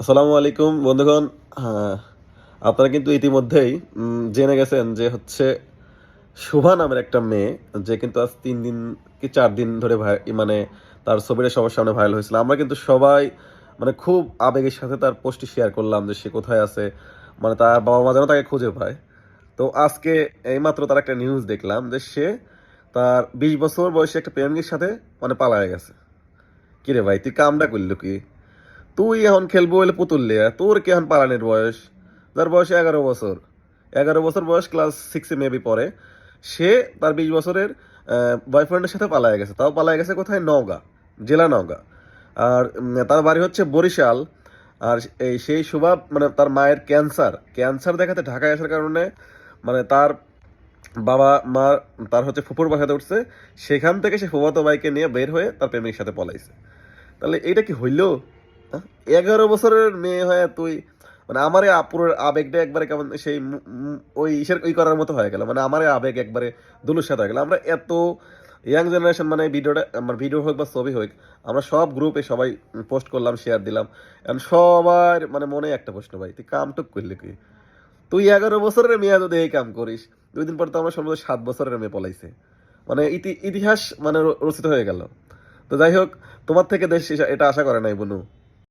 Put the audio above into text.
আসসালামু আলাইকুম বন্ধুগণ। হ্যাঁ, আপনারা কিন্তু ইতিমধ্যেই জেনে গেছেন যে হচ্ছে শুভা নামের একটা মেয়ে, যে কিন্তু আজ 3 দিন কি 4 দিন ধরে মানে তার ছবিটা সবার সামনে ভাইরাল হয়েছিল। আমরা কিন্তু সবাই মানে খুব আবেগের সাথে তার পোস্টটি শেয়ার করলাম যে সে কোথায় আছে, মানে তার বাবা মা যেন তাকে খুঁজে পায়। তো আজকে এইমাত্র তার একটা নিউজ দেখলাম যে সে তার 20 বছর বয়সী একটা প্রেমিকের সাথে মানে পালায়ে গেছে। কিরে ভাই, তুই কামটা করলি কি? তুই এখন খেলবো হইলে পুতুল লিয়া, তোর কি এখন পালানের বয়স? যার বয়স 11 বছর, 11 বছর বয়স, ক্লাস 6 মেবি পড়ে, সে তার 20 বছরের বয়ফ্রেন্ডের সাথে পালায় গেছে। তাও পালায় গেছে কোথায়? নওগাঁ, জেলা নওগাঁ। আর তার বাড়ি হচ্ছে বরিশাল। আর সেই শুভা মানে তার মায়ের ক্যান্সার ক্যান্সার দেখাতে ঢাকায় আসার কারণে মানে তার বাবা মা তার হচ্ছে ফুফুর বাসাতে উঠছে। সেখান থেকে সে ফুফাতো ভাইকে নিয়ে বের হয়ে তার প্রেমিকের সাথে পলাইছে। তাহলে এটা কি হইল? হ্যাঁ? 11 বছরের মেয়ে হয়ে তুই মানে আমার এই আপুরের আবেগটা একবারে কেমন সেই ওই ইসের ওই করার মতো হয়ে গেল। মানে আমার এই আবেগ একবারে দুলুর হয়ে গেল। আমরা এত ইয়াং জেনারেশন, মানে ভিডিওটা আমার ভিডিও হোক বা ছবি হোক, আমরা সব গ্রুপে সবাই পোস্ট করলাম, শেয়ার দিলাম। এখন সবার মানে মনে একটা প্রশ্ন, ভাই তুই কামটুক করলি কি? তুই 11 বছরের মেয়ে যদি এই কাম করিস, 2 দিন পর তো আমরা সর্বোচ্চ 7 বছরের মেয়ে পলাইছে। মানে ইতিহাস মানে রচিত হয়ে গেল। তো যাই হোক, তোমার থেকে দেশ এটা আশা করে নাই বনু।